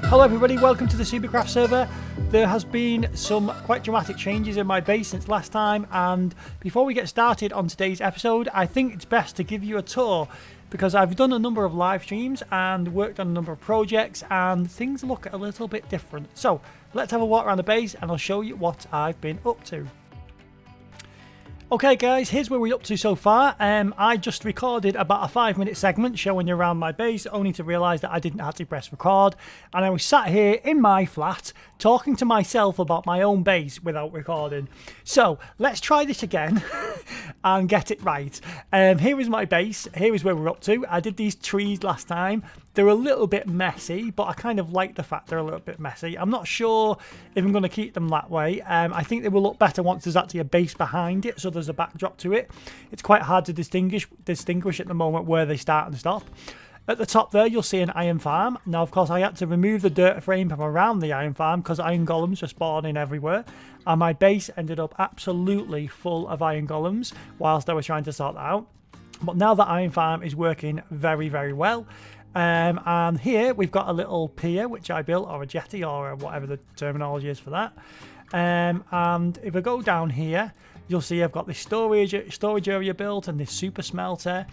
Hello everybody, welcome to the Subiecraft server. There has been some quite dramatic changes in my base since last time, and before we get started on today's episode, I think it's best to give you a tour because I've done a number of live streams and worked on a number of projects and things look a little bit different. So let's have a walk around the base and I'll show you what I've been up to. Okay guys, here's where we're up to so far. I just recorded about a 5-minute segment showing you around my base, only to realise that I didn't actually press record. And I was sat here in my flat talking to myself about my own base without recording. So let's try this again and get it right. Here is my base, here is where we're up to. I did these trees last time. They're a little bit messy, but I kind of like the fact they're a little bit messy. I'm not sure if I'm going to keep them that way. I think they will look better once there's actually a base behind it, so there's a backdrop to it. It's quite hard to distinguish at the moment where they start and stop. At the top there, you'll see an iron farm. Now, of course, I had to remove the dirt frame from around the iron farm because iron golems were spawning everywhere. And my base ended up absolutely full of iron golems whilst I was trying to sort that out. But now that iron farm is working very, very well. And here we've got a little pier which I built, or a jetty, or whatever the terminology is for that. And if I go down here, you'll see I've got this storage area built and this super smelter.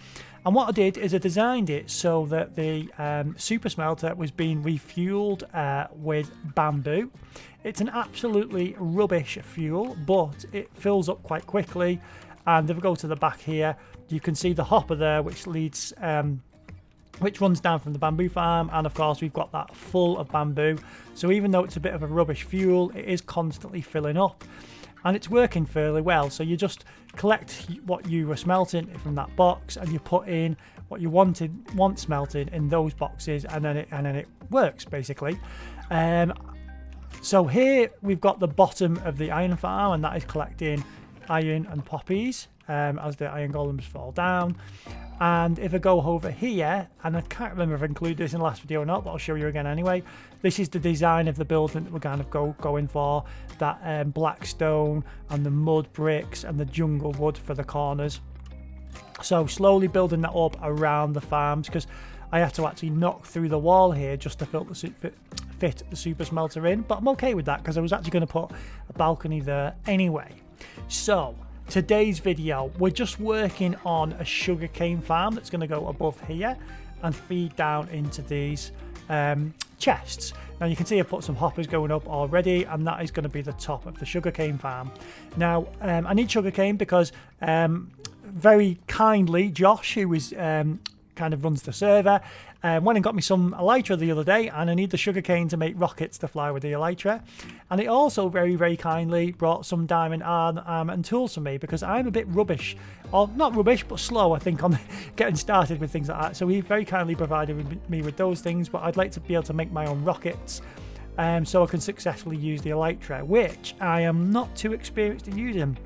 And what I did is I designed it so that the super smelter was being refueled with bamboo. It's an absolutely rubbish fuel, but it fills up quite quickly. And if I go to the back here, you can see the hopper there, which leads which runs down from the bamboo farm, and of course we've got that full of bamboo. So even though it's a bit of a rubbish fuel, it is constantly filling up and it's working fairly well. So you just collect what you were smelting from that box and you put in what you want smelted in those boxes, and then it works basically. So here we've got the bottom of the iron farm, and that is collecting iron and poppies as the iron golems fall down. And if I go over here, and I can't remember if I included this in the last video or not, but I'll show you again anyway. This is the design of the building that we're kind of going for. That black stone and the mud bricks and the jungle wood for the corners. So slowly building that up around the farms, because I have to actually knock through the wall here just to fit the super smelter in. But I'm okay with that because I was actually going to put a balcony there anyway. So today's video, we're just working on a sugarcane farm that's going to go above here and feed down into these chests. Now you can see I've put some hoppers going up already, and that is going to be the top of the sugarcane farm. Now I need sugarcane because very kindly Josh, who is kind of runs the server, went and got me some elytra the other day, and I need the sugarcane to make rockets to fly with the elytra. And he also very, very kindly brought some diamond armor and tools for me because I'm a bit rubbish, or not rubbish, but slow, I think, on getting started with things like that. So he very kindly provided me with those things, but I'd like to be able to make my own rockets so I can successfully use the elytra, which I am not too experienced in using.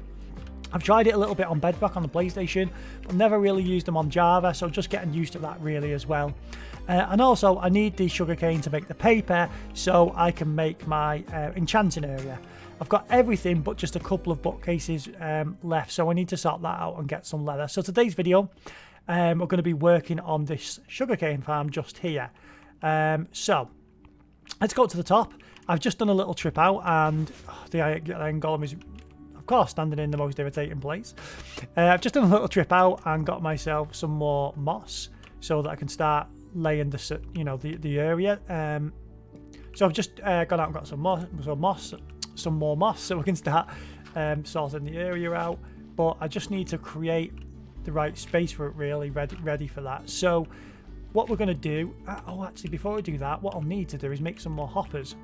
I've tried it a little bit on Bedrock on the PlayStation, but never really used them on Java, so just getting used to that really as well. And also I need the sugarcane to make the paper so I can make my enchanting area. I've got everything but just a couple of bookcases left, so I need to sort that out and get some leather. So today's video, we're going to be working on this sugarcane farm just here. So let's go to the top. I've just done a little trip out, and the iron golem is of course standing in the most irritating place. I've just done a little trip out and got myself some more moss so that I can start laying the area. So I've just gone out and got some more moss, so we can start sorting the area out. But I just need to create the right space for it, really ready for that. So what we're going to do, actually before we do that, what I'll need to do is make some more hoppers.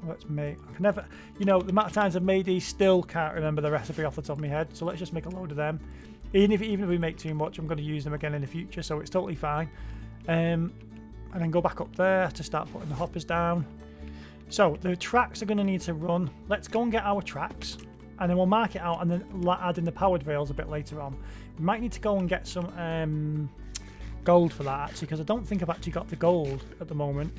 Let's make, I can never, the amount of times I've made these, still can't remember the recipe off the top of my head. So let's just make a load of them. Even if we make too much, I'm going to use them again in the future, so it's totally fine. And then go back up there to start putting the hoppers down. So the tracks are going to need to run. Let's go and get our tracks, and then we'll mark it out and then add in the powered rails a bit later on. We might need to go and get some gold for that, actually, because I don't think I've actually got the gold at the moment.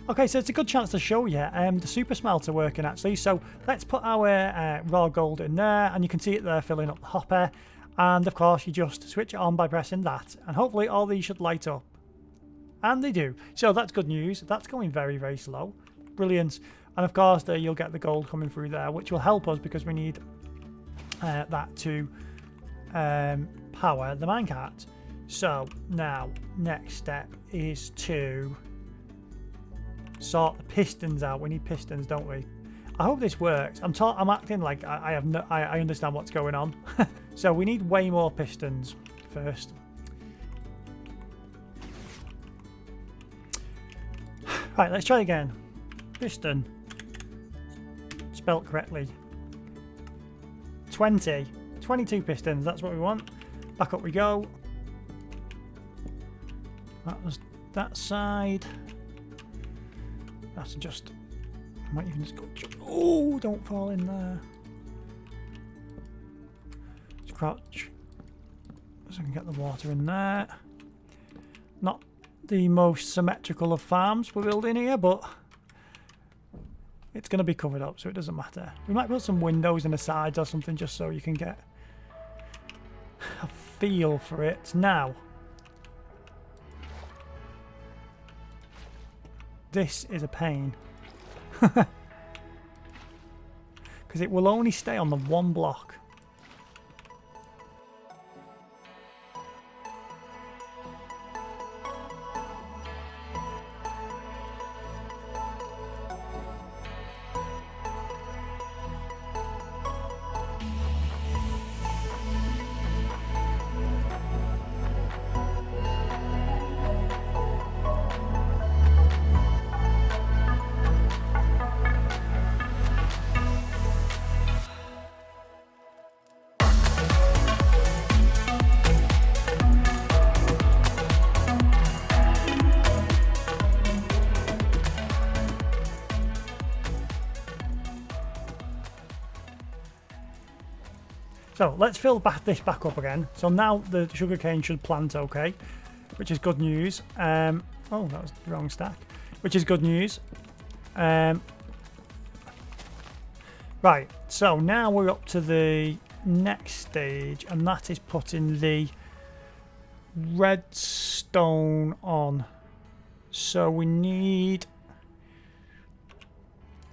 Okay, so it's a good chance to show you the super smelter working, actually. So let's put our raw gold in there, and you can see it there filling up the hopper. And of course you just switch it on by pressing that, and hopefully all these should light up. And they do. So that's good news. That's going very, very slow. Brilliant. And of course, there you'll get the gold coming through there, which will help us because we need that to power the minecart. So now, next step is to sort the pistons out. We need pistons, don't we? I hope this works. I'm acting like I understand what's going on. So we need way more pistons first. Right, let's try again. Piston. Spelt correctly. 22 pistons, that's what we want. Back up we go. That was that side. That's just... I might even just go... Oh, don't fall in there. Just crouch. So I can get the water in there. Not the most symmetrical of farms we're building here, but it's going to be covered up, so it doesn't matter. We might put some windows in the sides or something just so you can get a feel for it. Now, this is a pain. Because it will only stay on the one block. So let's fill this back up again. So now the sugarcane should plant okay, which is good news. Oh, that was the wrong stack, which is good news. Right, so now we're up to the next stage, and that is putting the redstone on. So we need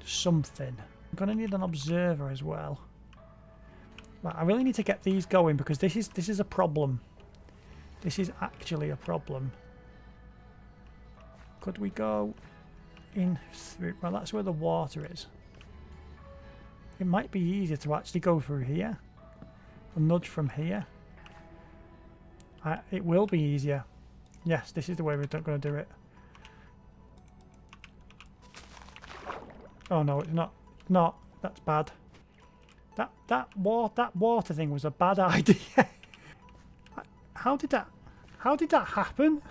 something. I'm going to need an observer as well. Right, I really need to get these going because this is a problem. This is actually a problem. Could we go in through? Well, that's where the water is. It might be easier to actually go through here. A nudge from here. It will be easier. Yes, this is the way we're going to do it. Oh no, it's not. Not. That's bad. That water thing was a bad idea. How did that happen?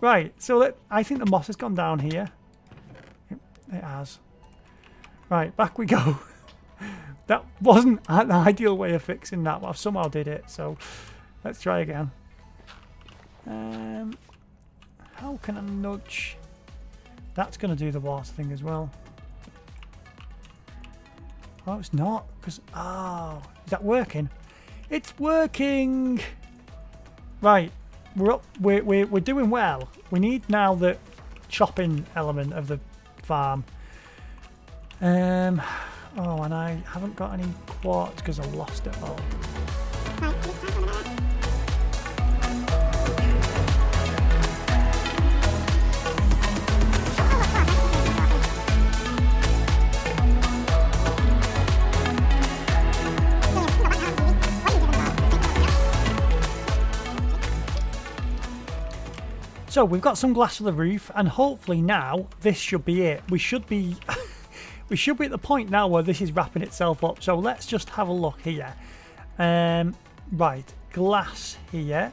Right, so I think the moss has gone down here. It has. Right, back we go. That wasn't an ideal way of fixing that, but I somehow did it. So let's try again. How can I nudge? That's going to do the water thing as well. Oh, it's not, because, oh, is that working? It's working! Right, we're up, we're doing well. We need now the chopping element of the farm. Oh, and I haven't got any quartz because I lost it all. So we've got some glass for the roof, and hopefully now this should be it. We should be we should be at the point now where this is wrapping itself up. So let's just have a look here. Right, glass here.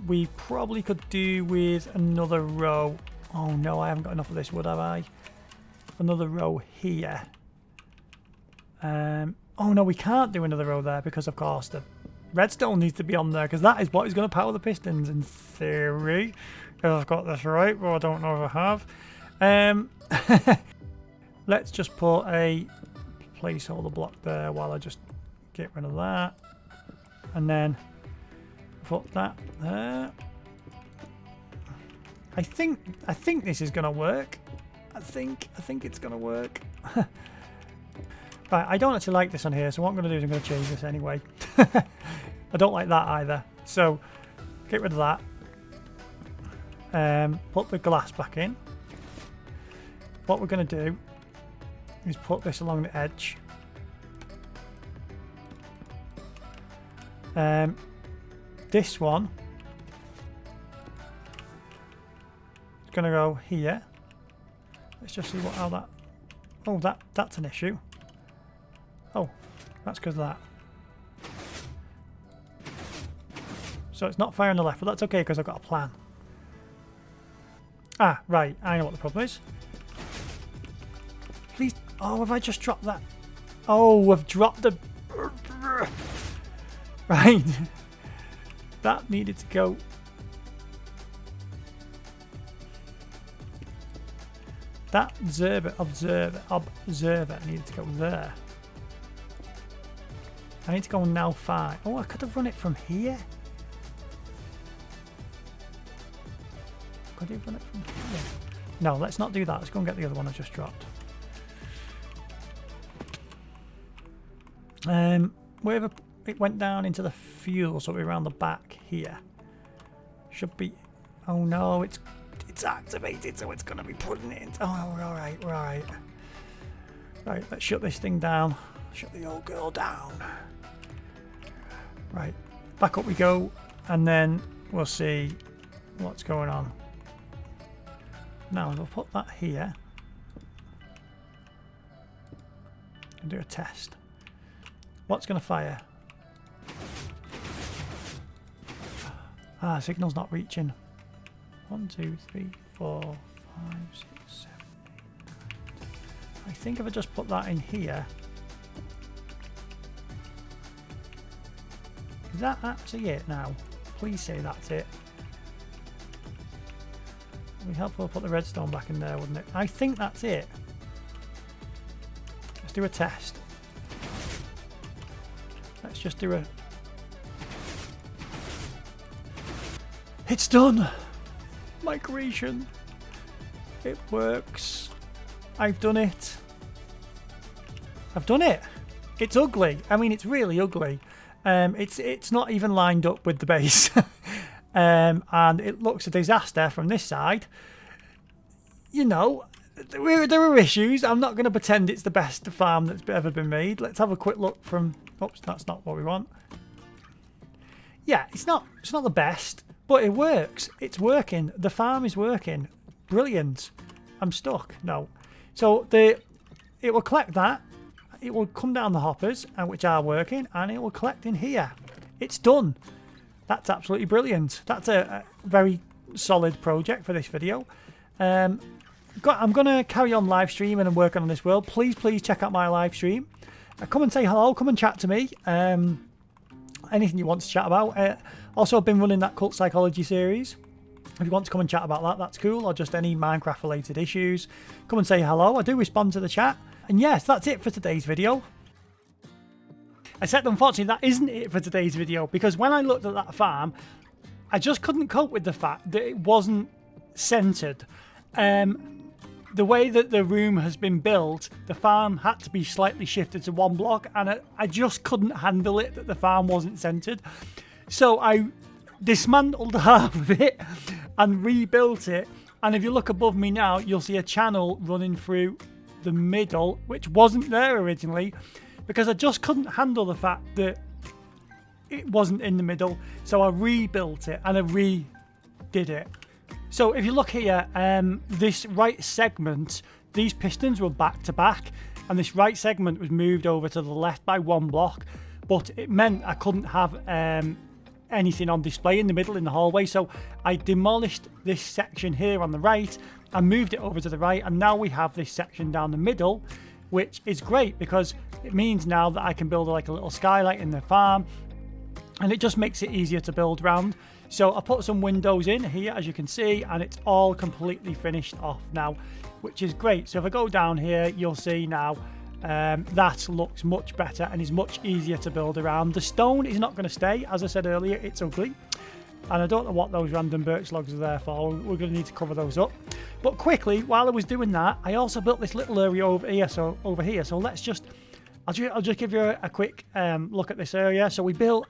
We probably could do with another row. Oh no, I haven't got enough of this wood, have I? Another row here. Oh no, we can't do another row there because of course the redstone needs to be on there because that is what is going to power the pistons in theory. If I've got this right, but I don't know if I have. Let's just put a placeholder block there while I just get rid of that. And then put that there. I think this is gonna work. I think it's gonna work. Right, I don't actually like this on here, so what I'm gonna do is I'm gonna change this anyway. I don't like that either. So get rid of that. Put the glass back in. What we're gonna do is put this along the edge. This one is going to go here. Let's just see how that... Oh, that's an issue. Oh, that's because of that. So it's not fire on the left, but that's okay because I've got a plan. Ah, right. I know what the problem is. Please... Oh, have I just dropped that? Oh, I've dropped the... Right. That needed to go. That observer needed to go there. I need to go now 5. Oh, I could have run it from here. Could have run it from here. No, let's not do that. Let's go and get the other one I just dropped. Wherever it went down into the fuel, so it'll be around the back here. Should be. Oh no, it's activated, so it's gonna be putting it in. Oh, we're all right. We're all right. Right, let's shut this thing down. Shut the old girl down. Right, back up we go, and then we'll see what's going on. Now we'll put that here and do a test. What's going to fire? Ah, signal's not reaching. 1, 2, 3, 4, 5, 6, 7, 8, 9. I think if I just put that in here. Is that actually it now? Please say that's it. It would be helpful to put the redstone back in there, wouldn't it? I think that's it. Let's do a test. Let's just do a... It's done! Migration. It works. I've done it. I've done it. It's ugly. I mean, it's really ugly. It's not even lined up with the base. And it looks a disaster from this side. You know, there are issues. I'm not going to pretend it's the best farm that's ever been made. Let's have a quick look from... Oops, that's not what we want. Yeah, it's not the best, but it works. It's working. The farm is working. Brilliant. I'm stuck. No. So it will collect that. It will come down the hoppers, which are working, and it will collect in here. It's done. That's absolutely brilliant. That's a very solid project for this video. I'm going to carry on live streaming and working on this world. Please check out my live stream. Come and say hello. Come and chat to me. Anything you want to chat about. Also, I've been running that cult psychology series. If you want to come and chat about that, that's cool. Or just any Minecraft related issues. Come and say hello. I do respond to the chat. And yes, that's it for today's video. I said, unfortunately, that isn't it for today's video, because when I looked at that farm, I just couldn't cope with the fact that it wasn't centered. The way that the room has been built, the farm had to be slightly shifted to one block, and I just couldn't handle it that the farm wasn't centered. So I dismantled half of it and rebuilt it. And if you look above me now, you'll see a channel running through the middle, which wasn't there originally, because I just couldn't handle the fact that it wasn't in the middle. So I rebuilt it and I redid it. So if you look here, this right segment, these pistons were back to back, and this right segment was moved over to the left by one block, but it meant I couldn't have anything on display in the middle in the hallway. So I demolished this section here on the right and moved it over to the right, and now we have this section down the middle, which is great because it means now that I can build like a little skylight in the farm, and it just makes it easier to build around. So I put some windows in here, as you can see, and it's all completely finished off now, which is great. So if I go down here, you'll see now that looks much better and is much easier to build around. The stone is not going to stay. As I said earlier, it's ugly. and I don't know what those random birch logs are there for. We're going to need to cover those up. But quickly, while I was doing that, I also built this little area over here. So let's just, I'll just give you a quick look at this area. So we built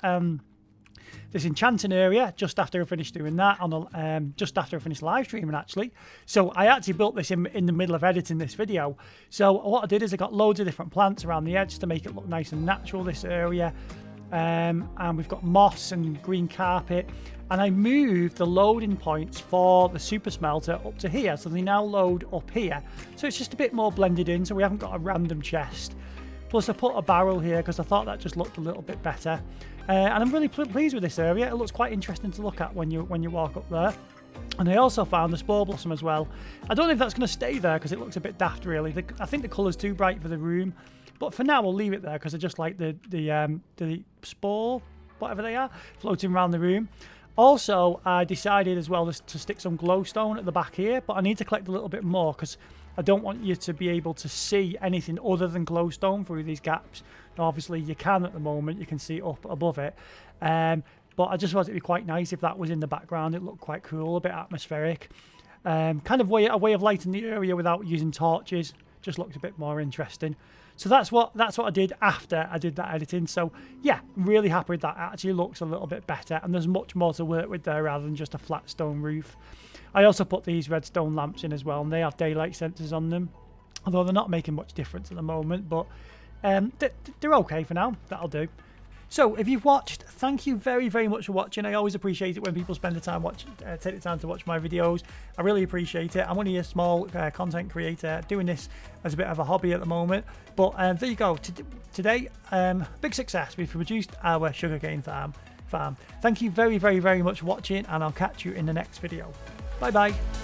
this enchanting area just after I finished doing that, on just after I finished live streaming actually. So I actually built this in the middle of editing this video. So what I did is I got loads of different plants around the edge to make it look nice and natural, this area. And we've got moss and green carpet, and I moved the loading points for the super smelter up to here, so they now load up here, so it's just a bit more blended in, so we haven't got a random chest. Plus I put a barrel here because I thought that just looked a little bit better, and I'm really pleased with this area. It looks quite interesting to look at when you walk up there. And I also found the spore blossom as well. I don't know if that's going to stay there because it looks a bit daft really. I think the colour's too bright for the room. But for now, we'll leave it there because I just like the spore, whatever they are, floating around the room. Also, I decided as well to stick some glowstone at the back here, but I need to collect a little bit more because I don't want you to be able to see anything other than glowstone through these gaps. Now, obviously, you can at the moment. You can see up above it. But I just thought it'd be quite nice if that was in the background. It looked quite cool, a bit atmospheric. Kind of a way of lighting the area without using torches. Just looked a bit more interesting. So that's what I did after I did that editing. So yeah, really happy with that. It actually looks a little bit better, and there's much more to work with there rather than just a flat stone roof. I also put these redstone lamps in as well, and they have daylight sensors on them, although they're not making much difference at the moment, but they're okay for now. That'll do. So if you've watched, thank you very, very much for watching. I always appreciate it when people spend the time take the time to watch my videos. I really appreciate it. I'm only a small content creator doing this as a bit of a hobby at the moment. But there you go. Today, big success. We've produced our sugarcane farm. Thank you very, very, very much for watching, and I'll catch you in the next video. Bye bye.